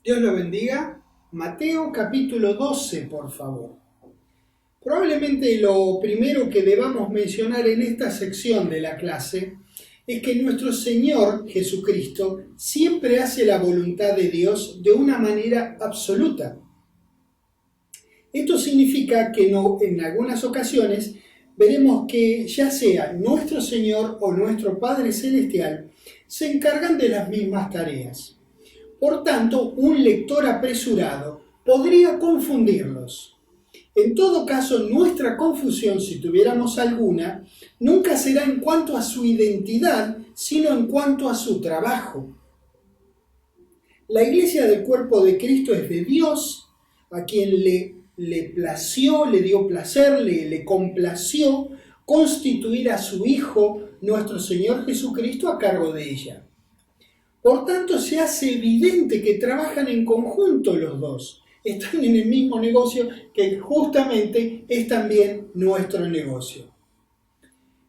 Dios lo bendiga. Mateo capítulo 12, por favor. Probablemente lo primero que debamos mencionar en esta sección de la clase es que nuestro Señor Jesucristo siempre hace la voluntad de Dios de una manera absoluta. Esto significa que en algunas ocasiones veremos que ya sea nuestro Señor o nuestro Padre Celestial se encargan de las mismas tareas. Por tanto, un lector apresurado podría confundirlos. En todo caso, nuestra confusión, si tuviéramos alguna, nunca será en cuanto a su identidad, sino en cuanto a su trabajo. La iglesia del cuerpo de Cristo es de Dios, a quien le plació, le dio placer, le complació constituir a su Hijo, nuestro Señor Jesucristo, a cargo de ella. Por tanto, se hace evidente que trabajan en conjunto los dos. Están en el mismo negocio que justamente es también nuestro negocio.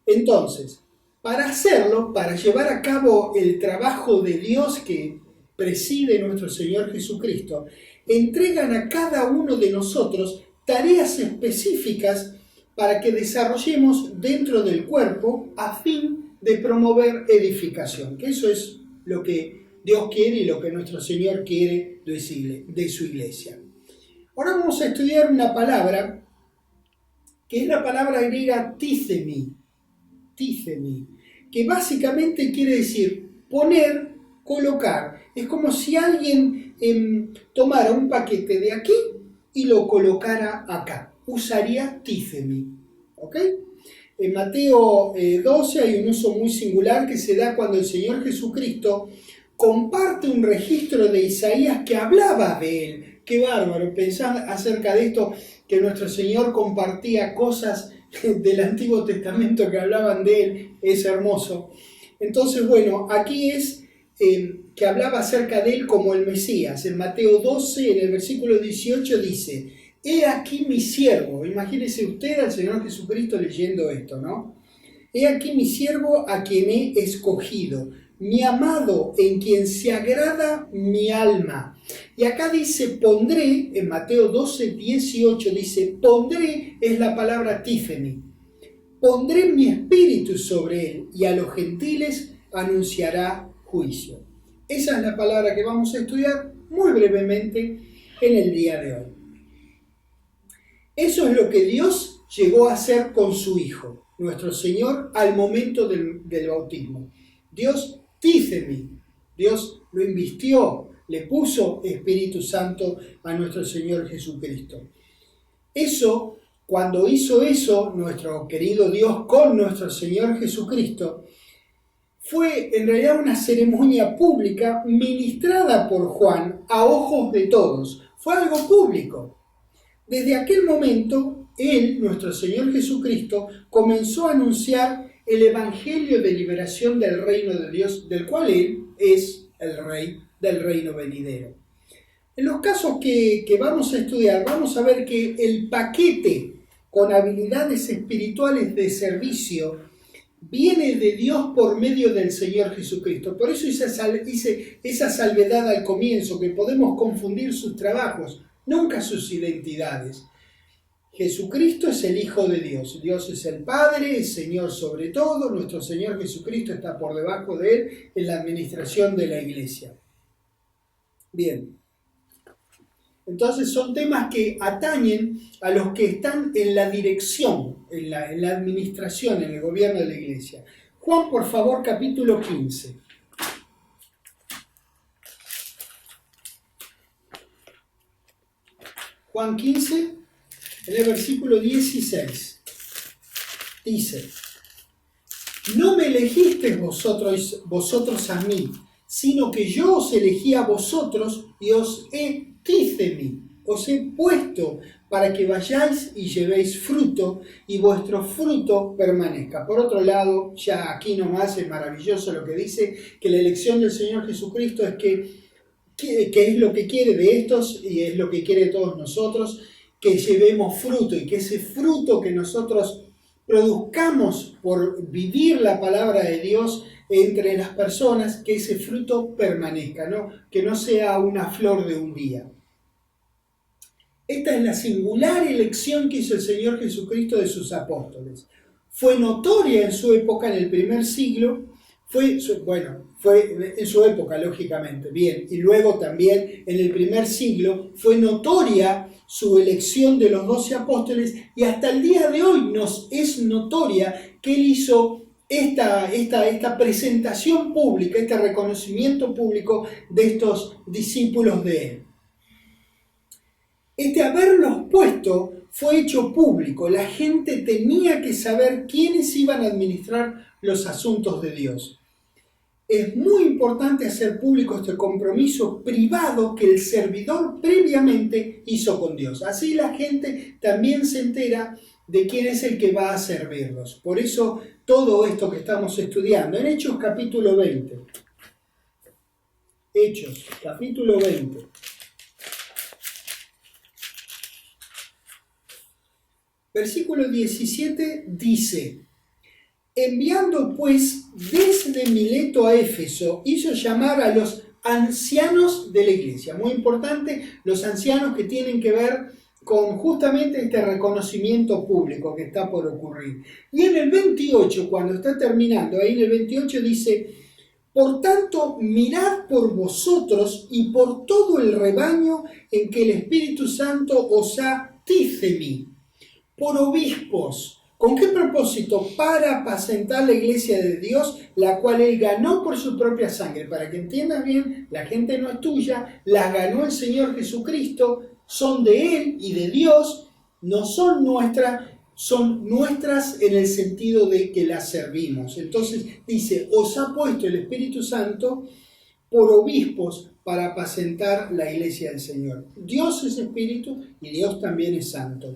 Entonces, para hacerlo, para llevar a cabo el trabajo de Dios que preside nuestro Señor Jesucristo, entregan a cada uno de nosotros tareas específicas para que desarrollemos dentro del cuerpo a fin de promover edificación, que eso es lo que Dios quiere y lo que nuestro Señor quiere de su iglesia. Ahora vamos a estudiar una palabra que es la palabra griega títhemi, que básicamente quiere decir poner, colocar. Es como si alguien tomara un paquete de aquí y lo colocara acá. Usaría títhemi. ¿Ok? En Mateo 12 hay un uso muy singular que se da cuando el Señor Jesucristo comparte un registro de Isaías que hablaba de él. ¡Qué bárbaro! Pensar acerca de esto, que nuestro Señor compartía cosas del Antiguo Testamento que hablaban de él, es hermoso. Entonces, bueno, aquí es que hablaba acerca de él como el Mesías. En Mateo 12, en el versículo 18 dice: «He aquí mi siervo». Imagínese usted al Señor Jesucristo leyendo esto, ¿no? «He aquí mi siervo a quien he escogido, mi amado en quien se agrada mi alma». Y acá dice pondré, en Mateo 12, 18 dice pondré, es la palabra tífemi. Pondré mi espíritu sobre él y a los gentiles anunciará juicio. Esa es la palabra que vamos a estudiar muy brevemente en el día de hoy. Eso es lo que Dios llegó a hacer con su Hijo, nuestro Señor, al momento del bautismo. Dios tífemi, Dios lo invistió, le puso Espíritu Santo a nuestro Señor Jesucristo. Eso, cuando hizo eso nuestro querido Dios con nuestro Señor Jesucristo, fue en realidad una ceremonia pública ministrada por Juan a ojos de todos. Fue algo público. Desde aquel momento, Él, nuestro Señor Jesucristo, comenzó a anunciar el Evangelio de liberación del reino de Dios, del cual Él es el Rey del reino venidero. En los casos que vamos a estudiar, vamos a ver que el paquete con habilidades espirituales de servicio viene de Dios por medio del Señor Jesucristo. Por eso hice esa salvedad al comienzo, que podemos confundir sus trabajos, nunca sus identidades. Jesucristo es el Hijo de Dios. Dios es el Padre, el Señor sobre todo. Nuestro Señor Jesucristo está por debajo de Él en la administración de la iglesia. Bien. Entonces son temas que atañen a los que están en la dirección, en la administración, en el gobierno de la iglesia. Juan, por favor, capítulo 15. Juan 15, en el versículo 16. Dice: «No me elegisteis vosotros a mí, sino que yo os elegí a vosotros y os he títhemi, os he puesto para que vayáis y llevéis fruto y vuestro fruto permanezca». Por otro lado, ya aquí nomás es maravilloso lo que dice, que la elección del Señor Jesucristo es que es lo que quiere de estos y es lo que quiere de todos nosotros, que llevemos fruto y que ese fruto que nosotros produzcamos por vivir la palabra de Dios entre las personas, que ese fruto permanezca, ¿no? Que no sea una flor de un día. Esta es la singular elección que hizo el Señor Jesucristo de sus apóstoles. Fue notoria en su época, en el primer siglo, fue en su época, lógicamente, bien, y luego también en el primer siglo fue notoria su elección de los 12 apóstoles, y hasta el día de hoy nos es notoria que él hizo esta presentación pública, este reconocimiento público de estos discípulos de él. Haberlos puesto fue hecho público. La gente tenía que saber quiénes iban a administrar los asuntos de Dios. Es muy importante hacer público este compromiso privado que el servidor previamente hizo con Dios. Así la gente también se entera de quién es el que va a servirlos. Por eso todo esto que estamos estudiando en Hechos capítulo 20. Hechos capítulo 20. Versículo 17 dice: enviando pues desde Mileto a Éfeso, hizo llamar a los ancianos de la iglesia. Muy importante, los ancianos que tienen que ver con justamente este reconocimiento público que está por ocurrir. Y en el 28, cuando está terminando, ahí en el 28 dice: por tanto, mirad por vosotros y por todo el rebaño en que el Espíritu Santo os ha tifemi, por obispos. ¿Con qué propósito? Para apacentar la iglesia de Dios, la cual él ganó por su propia sangre. Para que entiendas bien, la gente no es tuya, la ganó el Señor Jesucristo, son de él y de Dios, no son nuestras, son nuestras en el sentido de que las servimos. Entonces dice: os ha puesto el Espíritu Santo por obispos para apacentar la iglesia del Señor. Dios es espíritu y Dios también es santo.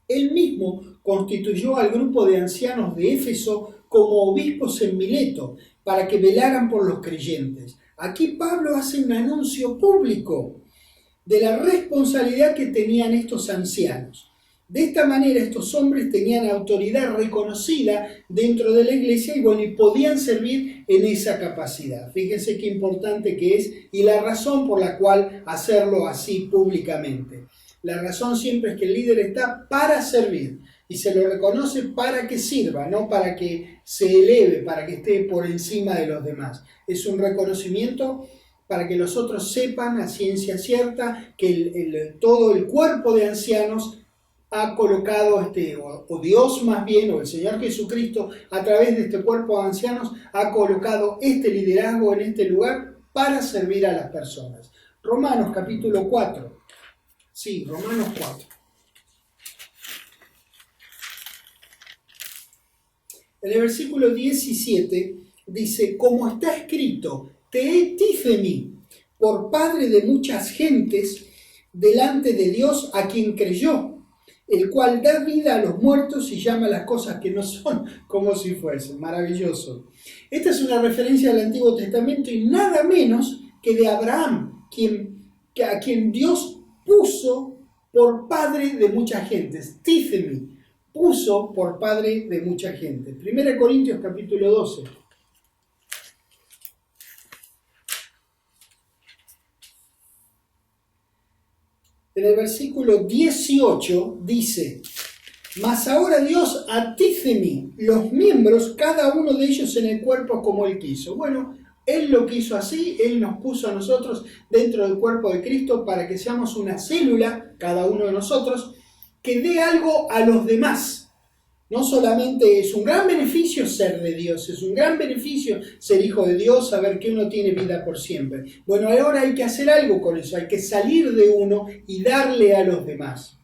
Él mismo constituyó al grupo de ancianos de Éfeso como obispos en Mileto, para que velaran por los creyentes. Aquí Pablo hace un anuncio público de la responsabilidad que tenían estos ancianos. De esta manera estos hombres tenían autoridad reconocida dentro de la iglesia y podían servir en esa capacidad. Fíjense qué importante que es y la razón por la cual hacerlo así públicamente. La razón siempre es que el líder está para servir y se lo reconoce para que sirva, no para que se eleve, para que esté por encima de los demás. Es un reconocimiento para que los otros sepan a ciencia cierta que todo el cuerpo de ancianos ha colocado, o Dios más bien, o el Señor Jesucristo, a través de este cuerpo de ancianos, ha colocado este liderazgo en este lugar para servir a las personas. Romanos capítulo 4. Sí, Romanos 4. En el versículo 17 dice: como está escrito, te he tifemi por padre de muchas gentes delante de Dios a quien creyó, el cual da vida a los muertos y llama las cosas que no son como si fuesen. Maravilloso. Esta es una referencia al Antiguo Testamento y nada menos que de Abraham, a quien Dios puso por padre de muchas gentes. Tifemi, puso por padre de mucha gente. 1 Corintios capítulo 12. En el versículo 18 dice: mas ahora Dios atíceme los miembros, cada uno de ellos en el cuerpo como Él quiso. Bueno, Él lo quiso así, Él nos puso a nosotros dentro del cuerpo de Cristo para que seamos una célula, cada uno de nosotros, que dé algo a los demás. No solamente es un gran beneficio ser de Dios, es un gran beneficio ser hijo de Dios, saber que uno tiene vida por siempre. Bueno, ahora hay que hacer algo con eso, hay que salir de uno y darle a los demás.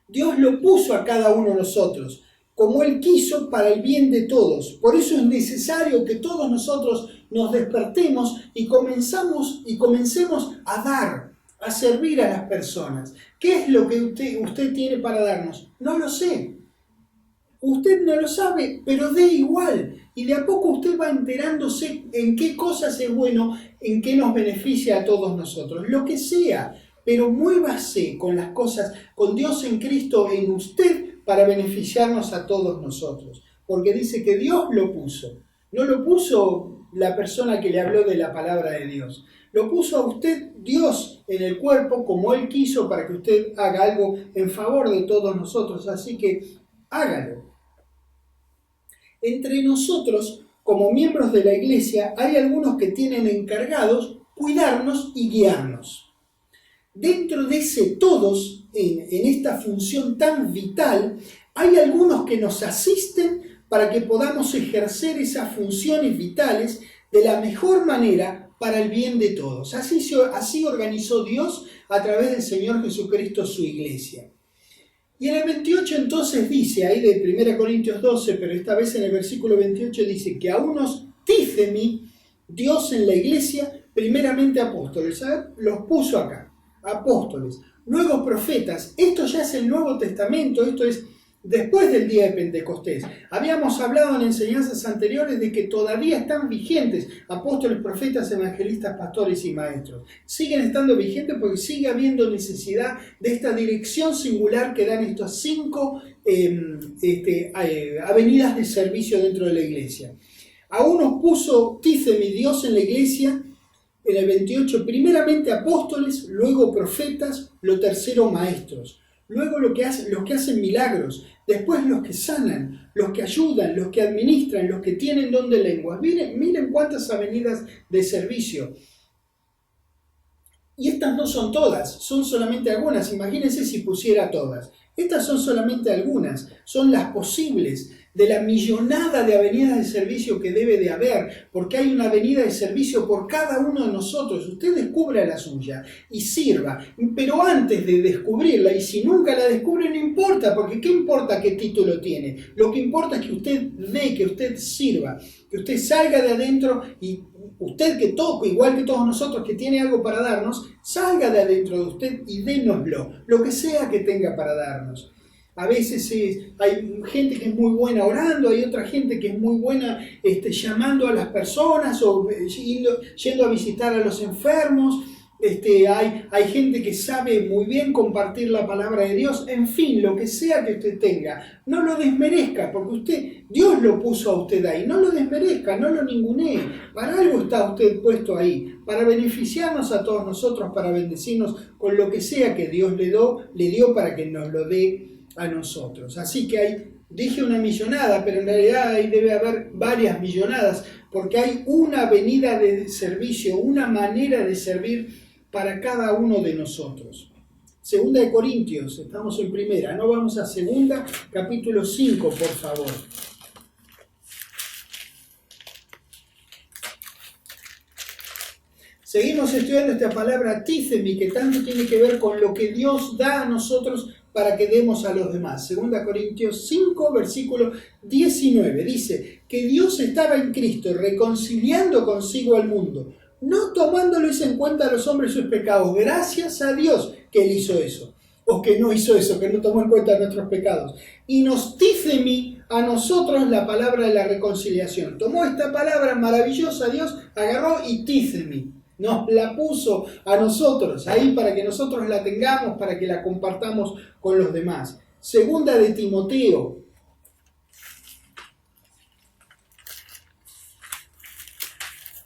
Dios lo puso a cada uno de nosotros, como Él quiso, para el bien de todos. Por eso es necesario que todos nosotros nos despertemos y comencemos a dar, a servir a las personas. ¿Qué es lo que usted tiene para darnos? No lo sé. Usted no lo sabe, pero dé igual. Y de a poco usted va enterándose en qué cosas es bueno, en qué nos beneficia a todos nosotros. Lo que sea, pero muévase con las cosas, con Dios en Cristo en usted, para beneficiarnos a todos nosotros. porque dice que Dios lo puso. No lo puso la persona que le habló de la palabra de Dios. Lo puso a usted Dios en el cuerpo como Él quiso para que usted haga algo en favor de todos nosotros. Así que hágalo. Entre nosotros, como miembros de la iglesia, hay algunos que tienen encargados cuidarnos y guiarnos. Dentro de ese todos, en esta función tan vital, hay algunos que nos asisten para que podamos ejercer esas funciones vitales de la mejor manera para el bien de todos. Así organizó Dios a través del Señor Jesucristo su iglesia. Y en el 28 entonces dice, ahí de 1 Corintios 12, pero esta vez en el versículo 28 dice que a unos tífemi Dios en la iglesia, primeramente apóstoles, ¿sabes? Los puso acá, apóstoles, luego profetas. Esto ya es el Nuevo Testamento, esto es después del día de Pentecostés. Habíamos hablado en enseñanzas anteriores de que todavía están vigentes apóstoles, profetas, evangelistas, pastores y maestros. Siguen estando vigentes porque sigue habiendo necesidad de esta dirección singular que dan estas 5 avenidas de servicio dentro de la iglesia. A unos puso tífemi Dios en la iglesia, en el 28, primeramente apóstoles, luego profetas, lo tercero maestros. Luego los que hacen milagros, después los que sanan, los que ayudan, los que administran, los que tienen don de lenguas. Miren cuántas avenidas de servicio. Y estas no son todas, son solamente algunas. Imagínense si pusiera todas. Estas son solamente algunas, son las posibles de la millonada de avenidas de servicio que debe de haber, porque hay una avenida de servicio por cada uno de nosotros. Usted descubra la suya y sirva, pero antes de descubrirla, y si nunca la descubre no importa, porque ¿qué importa qué título tiene? Lo que importa es que usted dé, que usted sirva, que usted salga de adentro y usted que toque, igual que todos nosotros que tiene algo para darnos, salga de adentro de usted y dénoslo, lo que sea que tenga para darnos. A veces hay gente que es muy buena orando, hay otra gente que es muy buena llamando a las personas o yendo a visitar a los enfermos. Hay gente que sabe muy bien compartir la palabra de Dios. En fin, lo que sea que usted tenga, no lo desmerezca, porque Dios lo puso a usted ahí. No lo desmerezca, no lo ningunee. Para algo está usted puesto ahí, para beneficiarnos a todos nosotros, para bendecirnos con lo que sea que Dios le dio para que nos lo dé a nosotros. Así que dije una millonada, pero en realidad ahí debe haber varias millonadas, porque hay una avenida de servicio, una manera de servir para cada uno de nosotros. Segunda de Corintios, estamos en primera, no vamos a segunda, capítulo 5, por favor. Seguimos estudiando esta palabra tífemi, que tanto tiene que ver con lo que Dios da a nosotros para que demos a los demás. Segunda Corintios 5, versículo 19, dice que Dios estaba en Cristo reconciliando consigo al mundo, no tomándoles en cuenta a los hombres sus pecados. Gracias a Dios que Él hizo eso, o que no hizo eso, que no tomó en cuenta nuestros pecados. Y nos tífemi a nosotros la palabra de la reconciliación. Tomó esta palabra maravillosa Dios, agarró y tífemi. Nos la puso a nosotros ahí para que nosotros la tengamos, para que la compartamos con los demás. Segunda de Timoteo.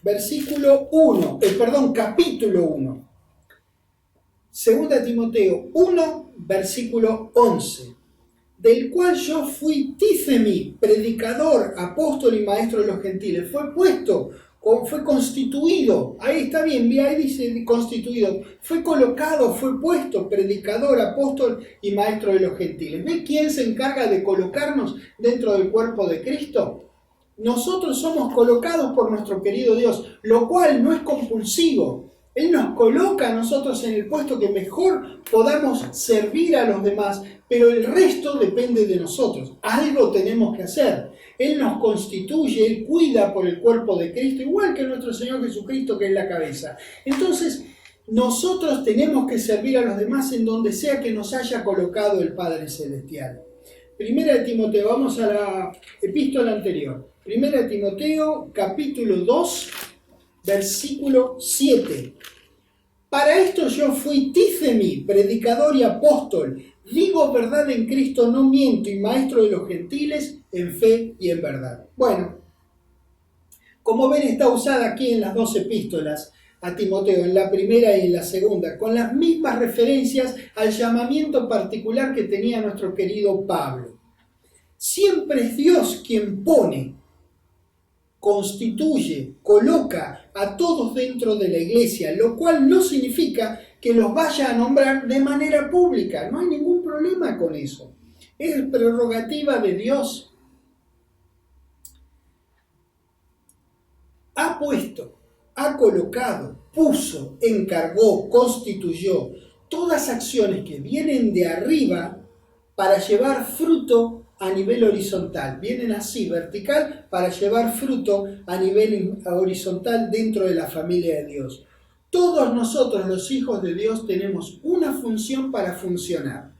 Capítulo 1. Segunda de Timoteo 1, versículo 11. Del cual yo fui tífemi, predicador, apóstol y maestro de los gentiles. Fue constituido, ahí está bien, ahí dice constituido, fue colocado, fue puesto, predicador, apóstol y maestro de los gentiles. ¿Ve quién se encarga de colocarnos dentro del cuerpo de Cristo? Nosotros somos colocados por nuestro querido Dios, lo cual no es compulsivo. Él nos coloca a nosotros en el puesto que mejor podamos servir a los demás, pero el resto depende de nosotros. Algo tenemos que hacer. Él nos constituye, Él cuida por el cuerpo de Cristo, igual que nuestro Señor Jesucristo, que es la cabeza. Entonces, nosotros tenemos que servir a los demás en donde sea que nos haya colocado el Padre Celestial. Primera de Timoteo, vamos a la epístola anterior. Primera de Timoteo, capítulo 2, versículo 7. Para esto yo fui tífemi, predicador y apóstol, digo verdad en Cristo, no miento, y maestro de los gentiles, en fe y en verdad. Bueno, como ven, está usada aquí en las dos epístolas a Timoteo, en la primera y en la segunda, con las mismas referencias al llamamiento particular que tenía nuestro querido Pablo. Siempre es Dios quien pone, constituye, coloca a todos dentro de la iglesia, lo cual no significa que los vaya a nombrar de manera pública. No hay ningún problema con eso. Es prerrogativa de Dios. Ha puesto, ha colocado, puso, encargó, constituyó todas acciones que vienen de arriba para llevar fruto a nivel horizontal. Vienen así, vertical, para llevar fruto a nivel horizontal dentro de la familia de Dios. Todos nosotros, los hijos de Dios, tenemos una función para funcionar.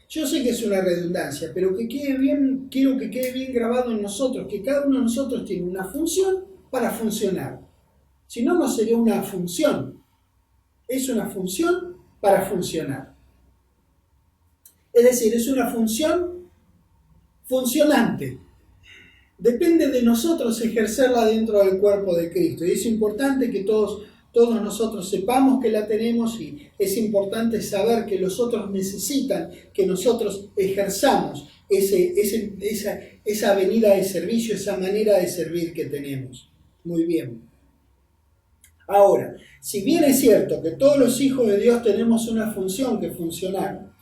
Yo sé que es una redundancia, pero que quede bien, quiero que quede bien grabado en nosotros, que cada uno de nosotros tiene una función para funcionar. Si no, no sería una función. Es una función para funcionar. Es decir, es una función funcionante. Depende de nosotros ejercerla dentro del cuerpo de Cristo. Y es importante que todos nosotros sepamos que la tenemos, y es importante saber que los otros necesitan que nosotros ejerzamos esa venida de servicio, esa manera de servir que tenemos. Muy bien. Ahora, si bien es cierto que todos los hijos de Dios tenemos una función que funcionar,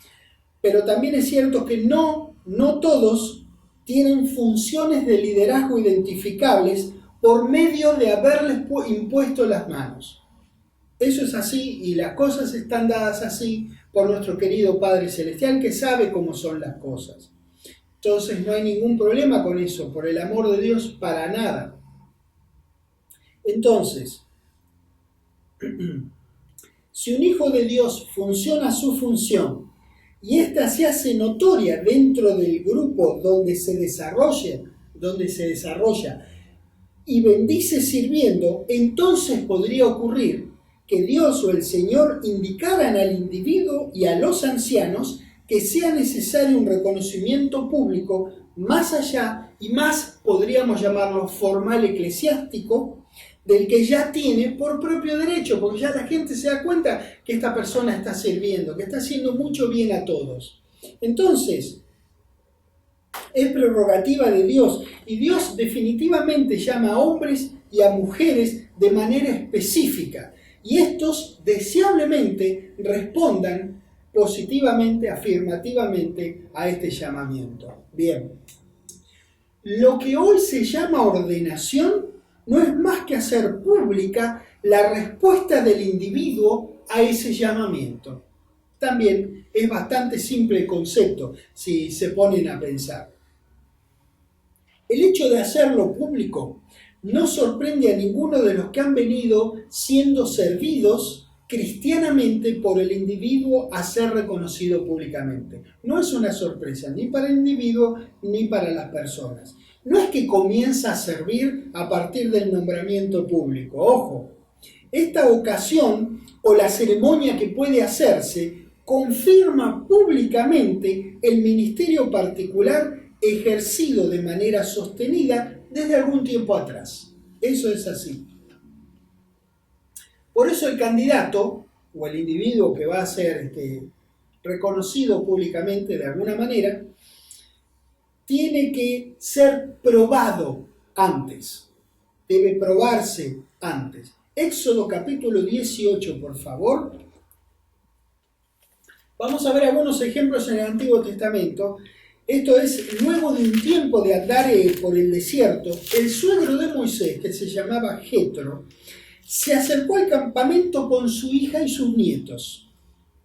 pero también es cierto que no todos tienen funciones de liderazgo identificables por medio de haberles impuesto las manos. Eso es así, y las cosas están dadas así por nuestro querido Padre Celestial, que sabe cómo son las cosas. Entonces no hay ningún problema con eso, por el amor de Dios, para nada. Entonces, si un hijo de Dios funciona su función y ésta se hace notoria dentro del grupo donde se desarrolla y bendice sirviendo, entonces podría ocurrir que Dios o el Señor indicaran al individuo y a los ancianos que sea necesario un reconocimiento público más allá y más, podríamos llamarlo, formal eclesiástico, del que ya tiene por propio derecho, porque ya la gente se da cuenta que esta persona está sirviendo, que está haciendo mucho bien a todos. Entonces, es prerrogativa de Dios, y Dios definitivamente llama a hombres y a mujeres de manera específica, y estos deseablemente respondan positivamente, afirmativamente a este llamamiento. Bien, lo que hoy se llama ordenación no es más que hacer pública la respuesta del individuo a ese llamamiento. También es bastante simple el concepto, si se ponen a pensar. El hecho de hacerlo público no sorprende a ninguno de los que han venido siendo servidos cristianamente por el individuo a ser reconocido públicamente. No es una sorpresa ni para el individuo ni para las personas. No es que comienza a servir a partir del nombramiento público. Ojo, esta ocasión o la ceremonia que puede hacerse confirma públicamente el ministerio particular ejercido de manera sostenida desde algún tiempo atrás. Eso es así. Por eso el candidato o el individuo que va a ser reconocido públicamente de alguna manera tiene que ser probado antes. Debe probarse antes. Éxodo capítulo 18, por favor. Vamos a ver algunos ejemplos en el Antiguo Testamento. Esto es luego de un tiempo de andar por el desierto. El suegro de Moisés, que se llamaba Jetro, se acercó al campamento con su hija y sus nietos.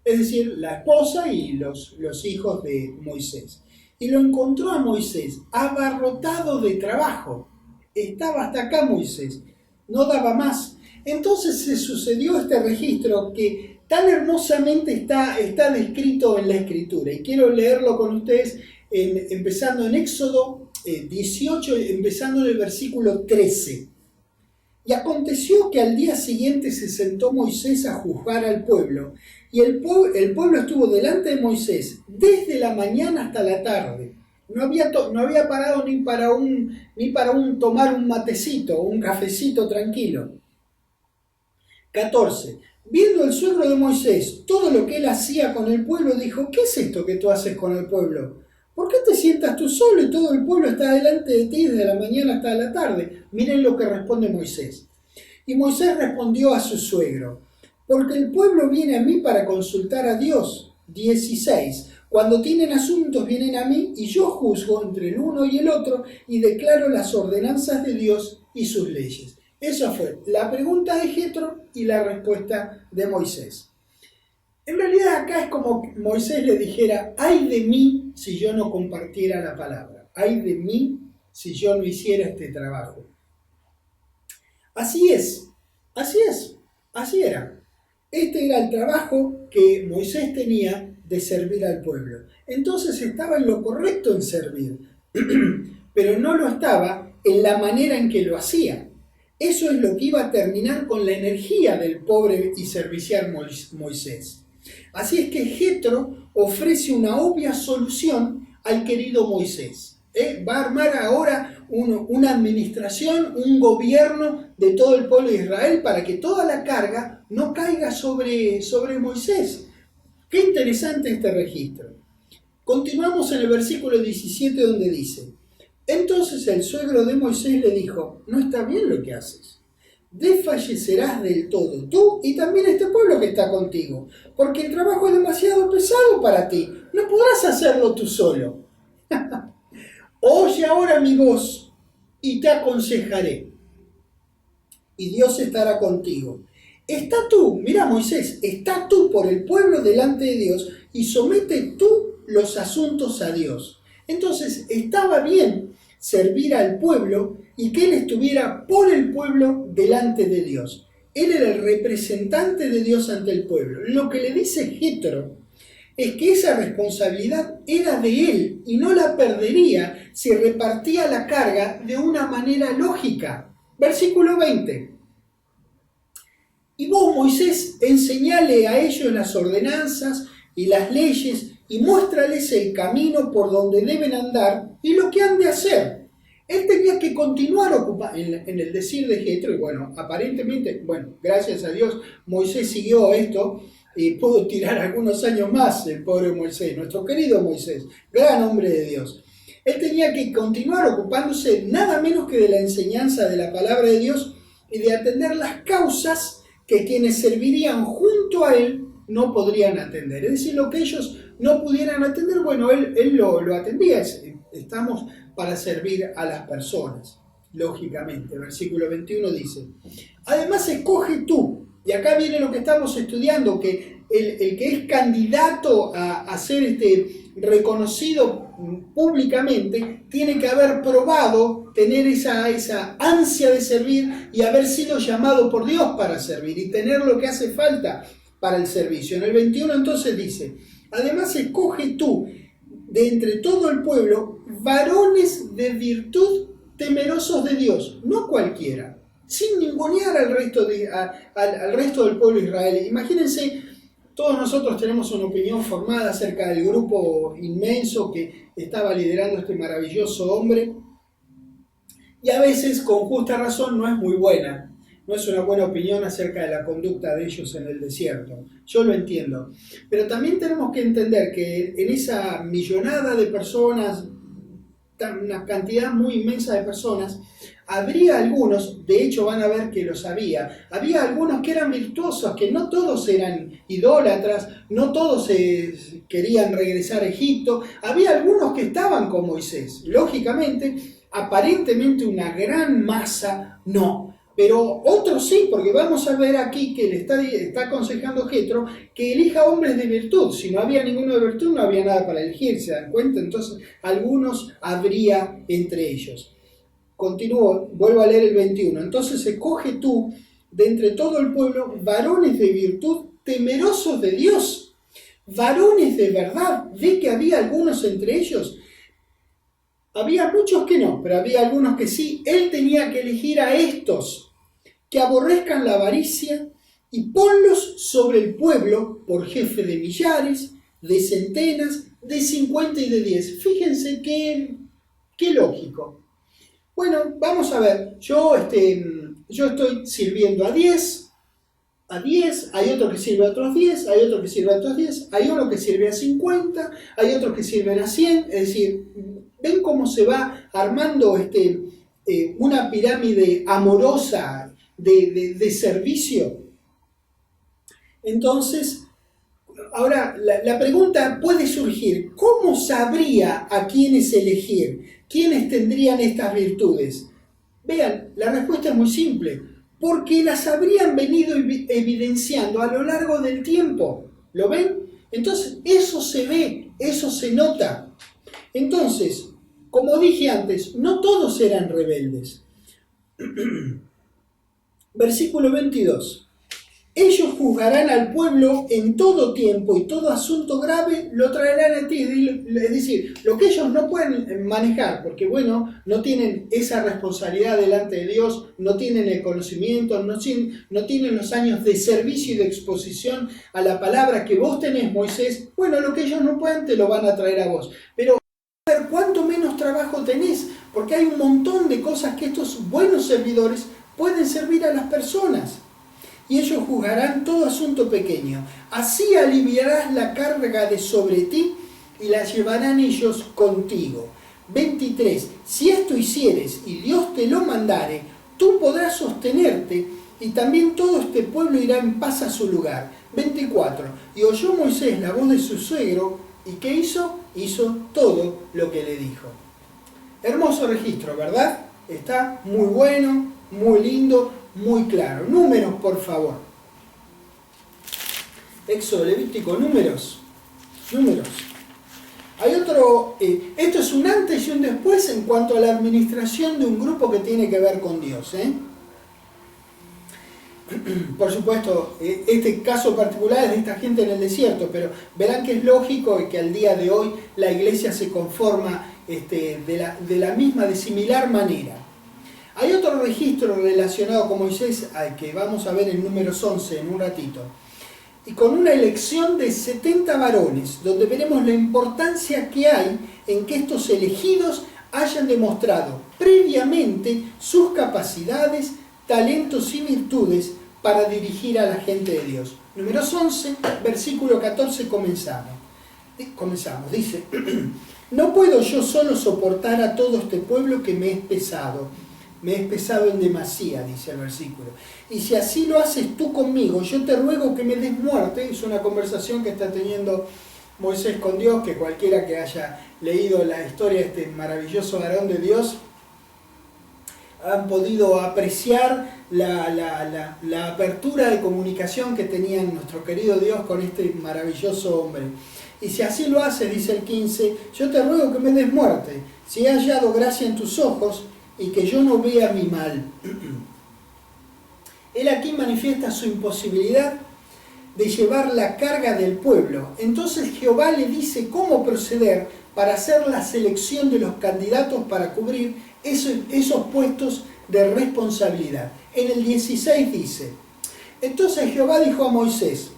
Es decir, la esposa y los hijos de Moisés. Y lo encontró a Moisés abarrotado de trabajo. Estaba hasta acá Moisés, no daba más. Entonces se sucedió este registro que tan hermosamente está descrito en la Escritura. Y quiero leerlo con ustedes empezando en Éxodo 18, empezando en el versículo 13. Y aconteció que al día siguiente se sentó Moisés a juzgar al pueblo, y el pueblo estuvo delante de Moisés desde la mañana hasta la tarde. No había parado ni para tomar un matecito, un cafecito tranquilo. 14. Viendo el suegro de Moisés todo lo que él hacía con el pueblo, dijo: ¿qué es esto que tú haces con el pueblo? ¿Por qué te sientas tú solo y todo el pueblo está delante de ti desde la mañana hasta la tarde? Miren lo que responde Moisés. Y Moisés respondió a su suegro: porque el pueblo viene a mí para consultar a Dios. 16. Cuando tienen asuntos vienen a mí y yo juzgo entre el uno y el otro y declaro las ordenanzas de Dios y sus leyes. Esa fue la pregunta de Jetro y la respuesta de Moisés. En realidad acá es como Moisés le dijera: ay de mí si yo no compartiera la palabra, ay de mí si yo no hiciera este trabajo. Así es, así era. Este era el trabajo que Moisés tenía de servir al pueblo. Entonces estaba en lo correcto en servir, pero no lo estaba en la manera en que lo hacía. Eso es lo que iba a terminar con la energía del pobre y servicial Moisés. Así es que Jetro ofrece una obvia solución al querido Moisés. Va a armar ahora una administración, un gobierno de todo el pueblo de Israel para que toda la carga no caiga sobre Moisés. Qué interesante este registro. Continuamos en el versículo 17 donde dice: entonces el suegro de Moisés le dijo: no está bien lo que haces. Desfallecerás del todo, tú y también este pueblo que está contigo, porque el trabajo es demasiado pesado para ti. No podrás hacerlo tú solo. Oye ahora mi voz y te aconsejaré, y Dios estará contigo. Mira Moisés, está tú por el pueblo delante de Dios y somete tú los asuntos a Dios. Entonces estaba bien servir al pueblo y que él estuviera por el pueblo delante de Dios. Él era el representante de Dios ante el pueblo. Lo que le dice Jetro es que esa responsabilidad era de él y no la perdería si repartía la carga de una manera lógica. Versículo 20. Y vos, Moisés, enseñale a ellos las ordenanzas y las leyes y muéstrales el camino por donde deben andar y lo que han de hacer. Él tenía que continuar en el decir de Jetro, y bueno, aparentemente, gracias a Dios, Moisés siguió esto y pudo tirar algunos años más el pobre Moisés, nuestro querido Moisés, gran hombre de Dios. Él tenía que continuar ocupándose nada menos que de la enseñanza de la palabra de Dios y de atender las causas que quienes servirían junto a él no podrían atender. Es decir, lo que ellos no pudieran atender, él lo atendía. Estamos para servir a las personas, lógicamente. Versículo 21 dice: además escoge tú, y acá viene lo que estamos estudiando, que el que es candidato a ser reconocido públicamente tiene que haber probado, tener esa ansia de servir y haber sido llamado por Dios para servir y tener lo que hace falta para el servicio. En el 21 entonces dice: además escoge tú de entre todo el pueblo varones de virtud temerosos de Dios, no cualquiera, sin ningunear al resto del pueblo de Israel. Imagínense, todos nosotros tenemos una opinión formada acerca del grupo inmenso que estaba liderando este maravilloso hombre, y a veces con justa razón no es muy buena. No es una buena opinión acerca de la conducta de ellos en el desierto. Yo lo entiendo. Pero también tenemos que entender que en esa millonada de personas, una cantidad muy inmensa de personas, habría algunos, de hecho van a ver que los había algunos que eran virtuosos, que no todos eran idólatras, no todos querían regresar a Egipto. Había algunos que estaban con Moisés. Lógicamente, aparentemente una gran masa no. Pero otros sí, porque vamos a ver aquí que le está aconsejando Jetro que elija hombres de virtud. Si no había ninguno de virtud, no había nada para elegir, ¿se dan cuenta? Entonces, algunos habría entre ellos. Continúo, vuelvo a leer el 21. Entonces, escoge tú de entre todo el pueblo varones de virtud temerosos de Dios, varones de verdad. Ve que había algunos entre ellos. Había muchos que no, pero había algunos que sí. Él tenía que elegir a estos que aborrezcan la avaricia y ponlos sobre el pueblo por jefe de millares, de centenas, de 50 y de 10. Fíjense qué lógico. Bueno, vamos a ver, yo estoy sirviendo a 10, hay otro que sirve a otros 10, hay otro que sirve a otros 10, hay uno que sirve a 50, hay otros que sirven a 100, es decir, ven cómo se va armando una pirámide amorosa de servicio. Entonces, ahora la pregunta puede surgir, ¿cómo sabría a quiénes elegir? ¿Quiénes tendrían estas virtudes? Vean, la respuesta es muy simple, porque las habrían venido evidenciando a lo largo del tiempo. ¿Lo ven? Entonces, eso se ve, eso se nota. Entonces, como dije antes, no todos eran rebeldes. Versículo 22. Ellos juzgarán al pueblo en todo tiempo y todo asunto grave lo traerán a ti. Es decir, lo que ellos no pueden manejar, porque bueno, no tienen esa responsabilidad delante de Dios, no tienen el conocimiento, no tienen los años de servicio y de exposición a la palabra que vos tenés, Moisés. Bueno, lo que ellos no pueden te lo van a traer a vos. Pero a ver, ¿cuánto menos trabajo tenés? Porque hay un montón de cosas que estos buenos servidores pueden servir a las personas. Y ellos juzgarán todo asunto pequeño. Así aliviarás la carga de sobre ti y la llevarán ellos contigo. 23. Si esto hicieres y Dios te lo mandare, tú podrás sostenerte y también todo este pueblo irá en paz a su lugar. 24. Y oyó Moisés la voz de su suegro y ¿qué hizo? Hizo todo lo que le dijo. Hermoso registro, ¿verdad? Está muy bueno, muy lindo, muy claro. Números, por favor. Éxodo, Levítico, números. Hay otro, esto es un antes y un después en cuanto a la administración de un grupo que tiene que ver con Dios. Por supuesto, este caso particular es de esta gente en el desierto, pero verán que es lógico que al día de hoy la iglesia se conforma de similar manera. Hay otro registro relacionado con Moisés que vamos a ver en Números 11 en un ratito. Y con una elección de 70 varones, donde veremos la importancia que hay en que estos elegidos hayan demostrado previamente sus capacidades, talentos y virtudes para dirigir a la gente de Dios. Números 11, versículo 14, comenzamos. Dice, no puedo yo solo soportar a todo este pueblo que me es pesado. Me es pesado en demasía, dice el versículo. Y si así lo haces tú conmigo, yo te ruego que me des muerte. Es una conversación que está teniendo Moisés con Dios, que cualquiera que haya leído la historia de este maravilloso varón de Dios, han podido apreciar la apertura de comunicación que tenía nuestro querido Dios con este maravilloso hombre. Y si así lo haces, dice el 15, yo te ruego que me des muerte. Si he hallado gracia en tus ojos, y que yo no vea mi mal. Él aquí manifiesta su imposibilidad de llevar la carga del pueblo. Entonces Jehová le dice cómo proceder para hacer la selección de los candidatos para cubrir esos puestos de responsabilidad. En el 16 dice, entonces Jehová dijo a Moisés,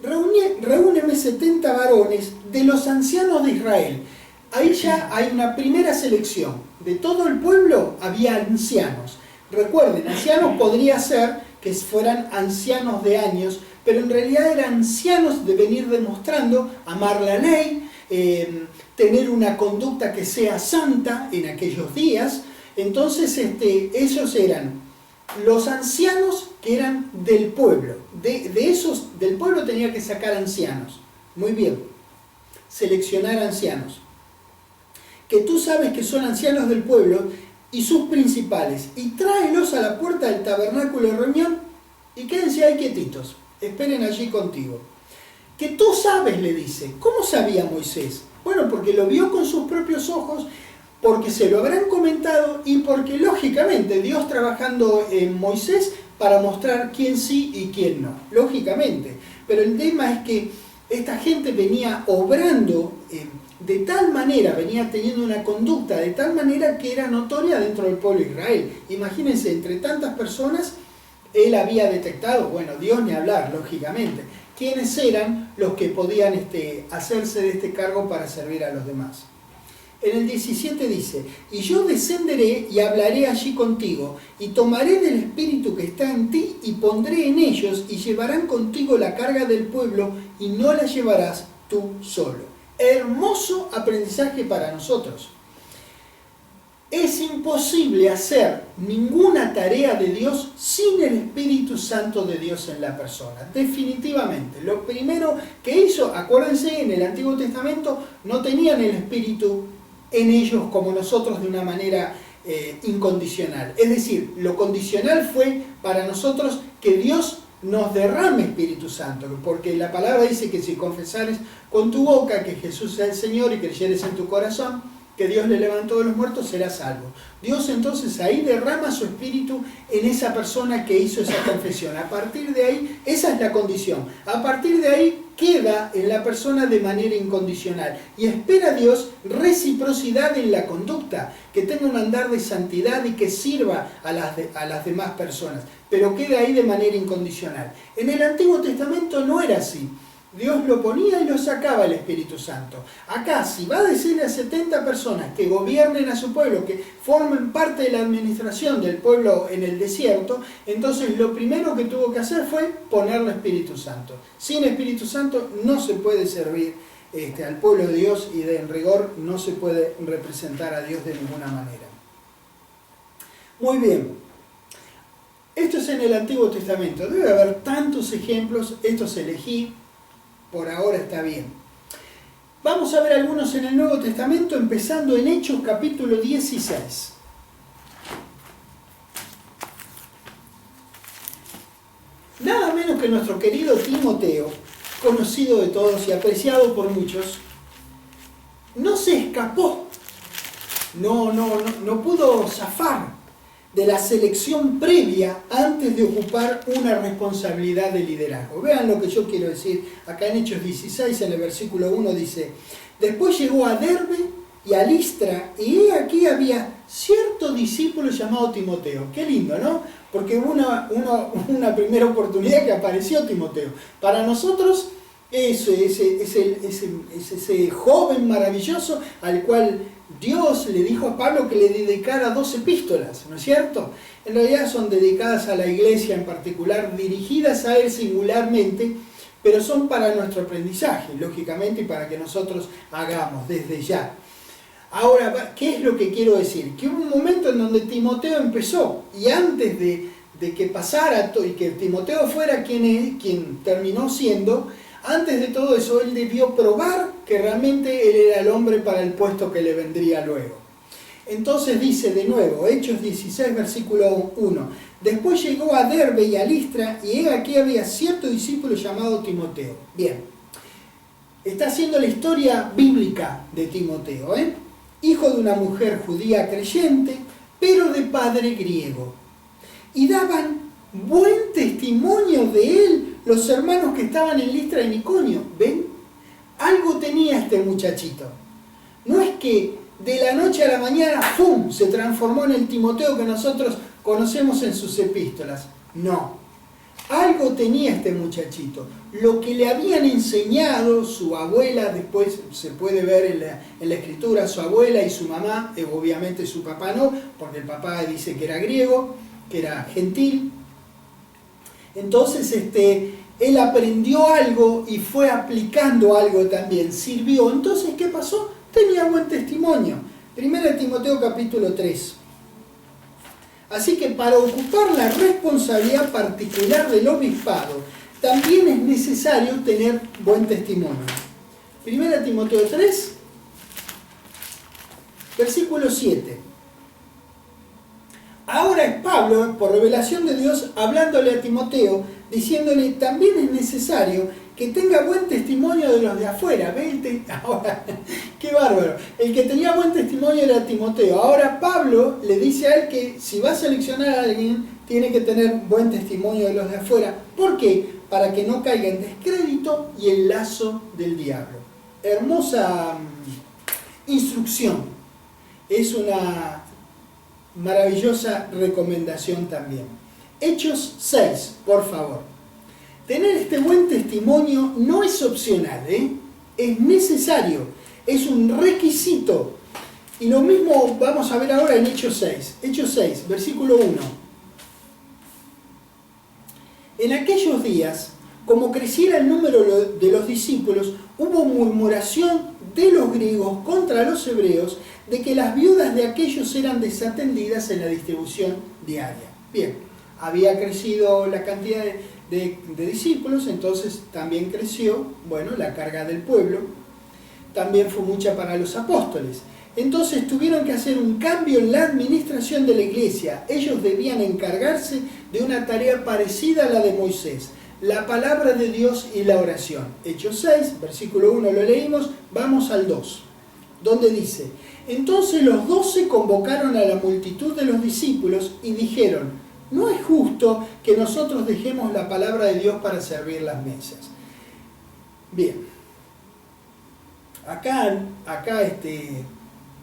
reúneme 70 varones de los ancianos de Israel. Ahí ya hay una primera selección. De todo el pueblo había ancianos. Recuerden, ancianos podría ser que fueran ancianos de años, pero en realidad eran ancianos de venir demostrando amar la ley, tener una conducta que sea santa en aquellos días. Entonces ellos eran los ancianos que eran del pueblo. Del pueblo tenía que sacar ancianos. Muy bien, seleccionar ancianos. Que tú sabes que son ancianos del pueblo y sus principales, y tráelos a la puerta del tabernáculo de reunión y quédense ahí quietitos, esperen allí contigo. Que tú sabes, le dice. ¿Cómo sabía Moisés? Bueno, porque lo vio con sus propios ojos, porque se lo habrán comentado y porque lógicamente Dios trabajando en Moisés para mostrar quién sí y quién no, lógicamente. Pero el tema es que esta gente venía obrando de tal manera, venía teniendo una conducta de tal manera que era notoria dentro del pueblo de Israel. Imagínense, entre tantas personas, él había detectado, bueno, Dios ni hablar, lógicamente, quiénes eran los que podían hacerse de este cargo para servir a los demás. En el 17 dice, y yo descenderé y hablaré allí contigo, y tomaré del espíritu que está en ti y pondré en ellos, y llevarán contigo la carga del pueblo, y no la llevarás tú solo. Hermoso aprendizaje para nosotros. Es imposible hacer ninguna tarea de Dios sin el Espíritu Santo de Dios en la persona. Definitivamente. Lo primero que hizo, acuérdense, en el Antiguo Testamento no tenían el Espíritu en ellos como nosotros de una manera incondicional. Es decir, lo condicional fue para nosotros que Dios nos derrame Espíritu Santo, porque la palabra dice que si confesares con tu boca que Jesús es el Señor y creyeres en tu corazón que Dios le levantó de los muertos, serás salvo. Dios entonces ahí derrama su espíritu en esa persona que hizo esa confesión. A partir de ahí, esa es la condición. A partir de ahí queda en la persona de manera incondicional. Y espera a Dios reciprocidad en la conducta, que tenga un andar de santidad y que sirva a las demás personas. Pero queda ahí de manera incondicional. En el Antiguo Testamento no era así. Dios lo ponía y lo sacaba el Espíritu Santo. Acá, si va a decirle a 70 personas que gobiernen a su pueblo, que formen parte de la administración del pueblo en el desierto, entonces lo primero que tuvo que hacer fue ponerle Espíritu Santo. Sin Espíritu Santo no se puede servir al pueblo de Dios y en rigor no se puede representar a Dios de ninguna manera. Muy bien. Esto es en el Antiguo Testamento. Debe haber tantos ejemplos, estos elegí. Por ahora está bien. Vamos a ver algunos en el Nuevo Testamento, empezando en Hechos capítulo 16. Nada menos que nuestro querido Timoteo, conocido de todos y apreciado por muchos, no se escapó, no pudo zafar de la selección previa antes de ocupar una responsabilidad de liderazgo. Vean lo que yo quiero decir. Acá en Hechos 16, en el versículo 1 dice, después llegó a Derbe y a Listra, y aquí había cierto discípulo llamado Timoteo. Qué lindo, ¿no? Porque hubo una primera oportunidad que apareció Timoteo. Para nosotros es ese joven maravilloso al cual Dios le dijo a Pablo que le dedicara 2 epístolas, ¿no es cierto? En realidad son dedicadas a la iglesia en particular, dirigidas a él singularmente, pero son para nuestro aprendizaje, lógicamente, y para que nosotros hagamos desde ya. Ahora, ¿qué es lo que quiero decir? Que hubo un momento en donde Timoteo empezó, y antes de que pasara y que Timoteo fuera quien terminó siendo, antes de todo eso, él debió probar que realmente él era el hombre para el puesto que le vendría luego. Entonces dice de nuevo, Hechos 16, versículo 1, después llegó a Derbe y a Listra, y he aquí había cierto discípulo llamado Timoteo. Bien, está haciendo la historia bíblica de Timoteo, hijo de una mujer judía creyente, pero de padre griego. Y daban buen testimonio de él los hermanos que estaban en Listra y Iconio. ¿Ven? Algo tenía este muchachito. No es que de la noche a la mañana, ¡pum!, se transformó en el Timoteo que nosotros conocemos en sus epístolas. No. Algo tenía este muchachito. Lo que le habían enseñado su abuela, después se puede ver en la escritura, su abuela y su mamá, obviamente su papá no, porque el papá dice que era griego, que era gentil. Entonces él aprendió algo y fue aplicando algo también, sirvió. Entonces, ¿qué pasó? Tenía buen testimonio. 1 Timoteo capítulo 3. Así que para ocupar la responsabilidad particular del obispado, también es necesario tener buen testimonio. 1 Timoteo 3, versículo 7. Ahora es Pablo, por revelación de Dios, hablándole a Timoteo, diciéndole, también es necesario que tenga buen testimonio de los de afuera. Ahora, qué bárbaro. El que tenía buen testimonio era Timoteo. Ahora Pablo le dice a él que si va a seleccionar a alguien, tiene que tener buen testimonio de los de afuera. ¿Por qué? Para que no caiga en descrédito y el lazo del diablo. Hermosa instrucción. Es una maravillosa recomendación también. Hechos 6, por favor. Tener este buen testimonio no es opcional, es necesario, es un requisito. Y lo mismo vamos a ver ahora en Hechos 6. Hechos 6, versículo 1. En aquellos días, como creciera el número de los discípulos, hubo murmuración de los griegos contra los hebreos de que las viudas de aquellos eran desatendidas en la distribución diaria. Bien, había crecido la cantidad de discípulos, entonces también creció, la carga del pueblo, también fue mucha para los apóstoles. Entonces tuvieron que hacer un cambio en la administración de la iglesia. Ellos debían encargarse de una tarea parecida a la de Moisés, la palabra de Dios y la oración. Hechos 6, versículo 1 lo leímos, vamos al 2, donde dice: entonces los 12 convocaron a la multitud de los discípulos y dijeron: no es justo que nosotros dejemos la palabra de Dios para servir las mesas. Bien, acá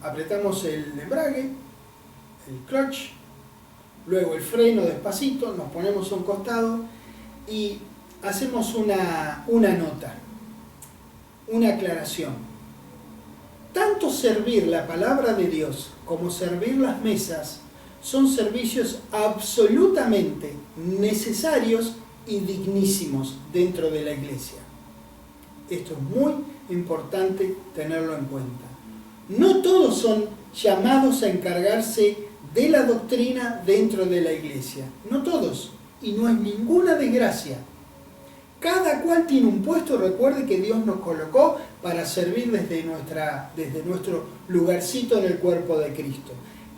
apretamos el embrague, el clutch, luego el freno despacito, nos ponemos a un costado y hacemos una nota, una aclaración. Tanto servir la palabra de Dios como servir las mesas son servicios absolutamente necesarios y dignísimos dentro de la iglesia. Esto es muy importante tenerlo en cuenta. No todos son llamados a encargarse de la doctrina dentro de la iglesia. No todos. Y no es ninguna desgracia. Cada cual tiene un puesto. Recuerde que Dios nos colocó para servir desde nuestro lugarcito en el cuerpo de Cristo.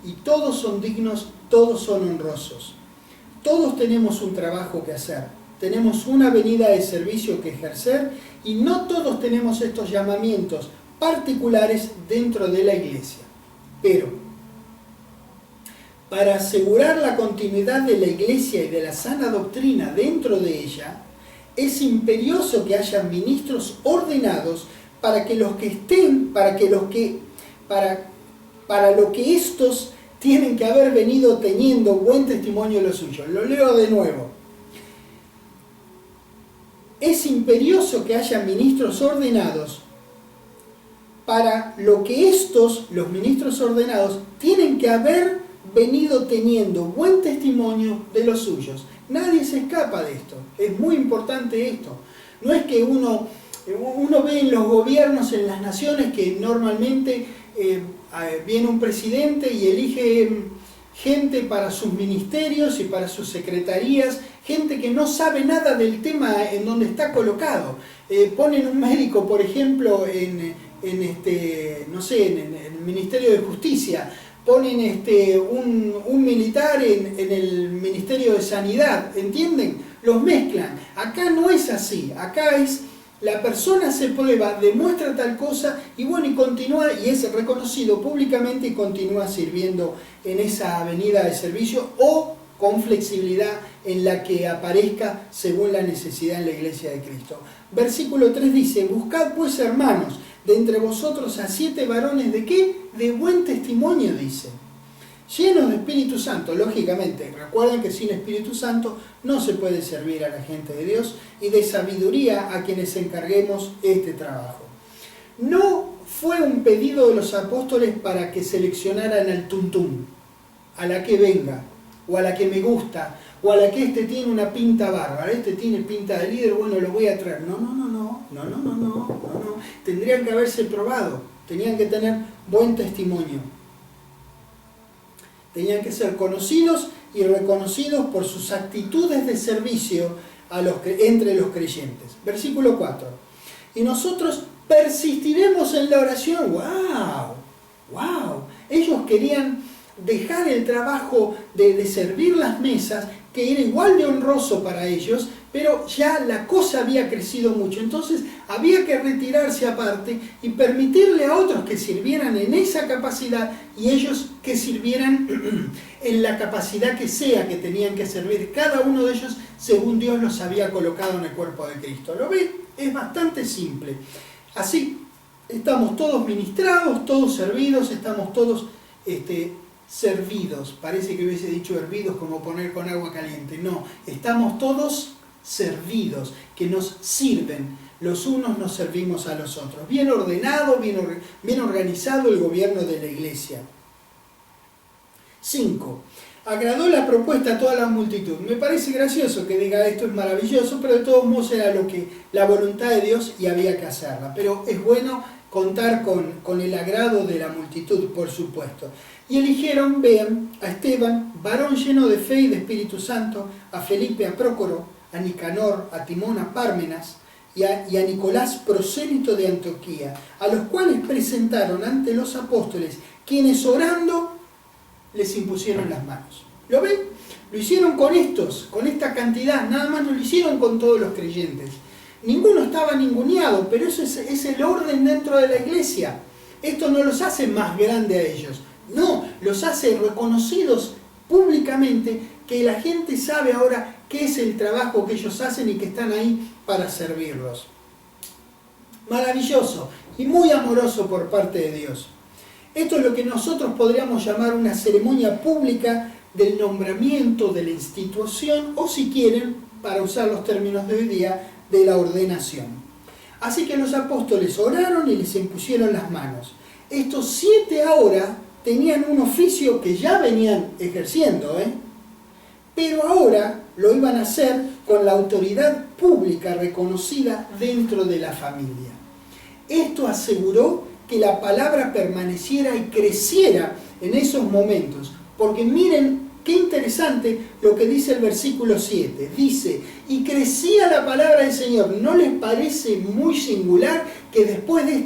Y todos son dignos, todos son honrosos. Todos tenemos un trabajo que hacer. Tenemos una venida de servicio que ejercer y no todos tenemos estos llamamientos particulares dentro de la iglesia. Pero, para asegurar la continuidad de la iglesia y de la sana doctrina dentro de ella, es imperioso que haya ministros ordenados para lo que estos tienen que haber venido teniendo buen testimonio de lo suyo. Lo leo de nuevo. Es imperioso que haya ministros ordenados para lo que estos, los ministros ordenados, tienen que haber venido teniendo buen testimonio de los suyos. Nadie se escapa de esto. Es muy importante esto. No es que uno ve en los gobiernos, en las naciones, que normalmente viene un presidente y elige gente para sus ministerios y para sus secretarías, gente que no sabe nada del tema en donde está colocado. Ponen un médico, por ejemplo, en el Ministerio de Justicia, ponen un militar en el Ministerio de Sanidad, ¿entienden? Los mezclan. Acá no es así, acá es la persona se prueba, demuestra tal cosa y continúa y es reconocido públicamente y continúa sirviendo en esa avenida de servicio o con flexibilidad en la que aparezca según la necesidad en la iglesia de Cristo. Versículo 3 dice: buscad pues, hermanos, de entre vosotros a 7 varones ¿de qué? De buen testimonio, dice, llenos de Espíritu Santo. Lógicamente, recuerden que sin Espíritu Santo no se puede servir a la gente de Dios, y de sabiduría a quienes encarguemos este trabajo. No fue un pedido de los apóstoles para que seleccionaran al tuntún, a la que venga, o a la que me gusta, o a la que tiene una pinta bárbara, tiene pinta de líder, lo voy a traer. No. Tendrían que haberse probado, tenían que tener buen testimonio. Tenían que ser conocidos y reconocidos por sus actitudes de servicio entre los creyentes. Versículo 4. Y nosotros persistiremos en la oración. ¡Wow! Ellos querían dejar el trabajo de servir las mesas, que era igual de honroso para ellos, pero ya la cosa había crecido mucho. Entonces había que retirarse aparte y permitirle a otros que sirvieran en esa capacidad y ellos que sirvieran en la capacidad que sea que tenían que servir, cada uno de ellos según Dios los había colocado en el cuerpo de Cristo. ¿Lo ven? Es bastante simple. Así estamos todos ministrados, todos servidos, estamos todos servidos. Parece que hubiese dicho hervidos, como poner con agua caliente. No, estamos todos servidos, que nos sirven. Los unos nos servimos a los otros. Bien ordenado, bien organizado el gobierno de la iglesia. 5. Agradó la propuesta a toda la multitud. Me parece gracioso que diga esto, es maravilloso, pero de todos modos era la voluntad de Dios y había que hacerla. Pero es bueno contar con el agrado de la multitud, por supuesto. Y eligieron, vean, a Esteban, varón lleno de fe y de Espíritu Santo, a Felipe, a Prócoro, a Nicanor, a Timón, a Pármenas y a Nicolás, prosélito de Antioquía, a los cuales presentaron ante los apóstoles, quienes orando les impusieron las manos. ¿Lo ven? Lo hicieron con esta cantidad, nada más no lo hicieron con todos los creyentes. Ninguno estaba ninguneado, pero eso es el orden dentro de la iglesia. Esto no los hace más grandes a ellos, no, los hace reconocidos públicamente, que la gente sabe ahora qué es el trabajo que ellos hacen y que están ahí para servirlos. Maravilloso y muy amoroso por parte de Dios. Esto es lo que nosotros podríamos llamar una ceremonia pública del nombramiento de la institución, o si quieren, para usar los términos de hoy día, de la ordenación. Así que los apóstoles oraron y les impusieron las manos. Estos 7 ahora tenían un oficio que ya venían ejerciendo, pero ahora lo iban a hacer con la autoridad pública reconocida dentro de la familia. Esto aseguró que la palabra permaneciera y creciera en esos momentos, porque miren qué interesante lo que dice el versículo 7. Dice, y crecía la palabra del Señor. ¿No les parece muy singular que después de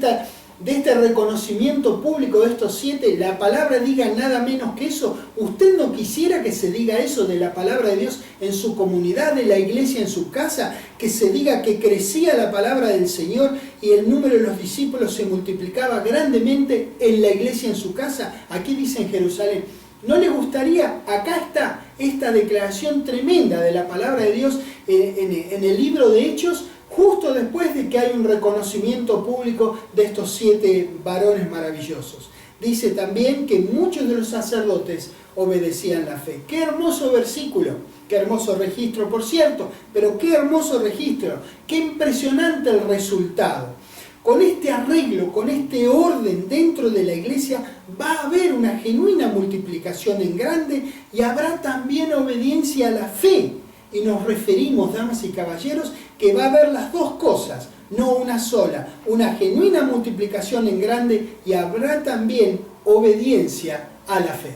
este reconocimiento público de estos 7, la palabra diga nada menos que eso? ¿Usted no quisiera que se diga eso de la palabra de Dios en su comunidad, de la iglesia, en su casa? Que se diga que crecía la palabra del Señor y el número de los discípulos se multiplicaba grandemente en la iglesia, en su casa. Aquí dice en Jerusalén. ¿No le gustaría? Acá está esta declaración tremenda de la palabra de Dios en el libro de Hechos, justo después de que hay un reconocimiento público de estos 7 varones maravillosos. Dice también que muchos de los sacerdotes obedecían la fe. ¡Qué hermoso versículo! ¡Qué hermoso registro, por cierto! Pero qué hermoso registro, qué impresionante el resultado. Con este arreglo, con este orden dentro de la iglesia, va a haber una genuina multiplicación en grande y habrá también obediencia a la fe. Y nos referimos, damas y caballeros, que va a haber las dos cosas, no una sola. Una genuina multiplicación en grande y habrá también obediencia a la fe.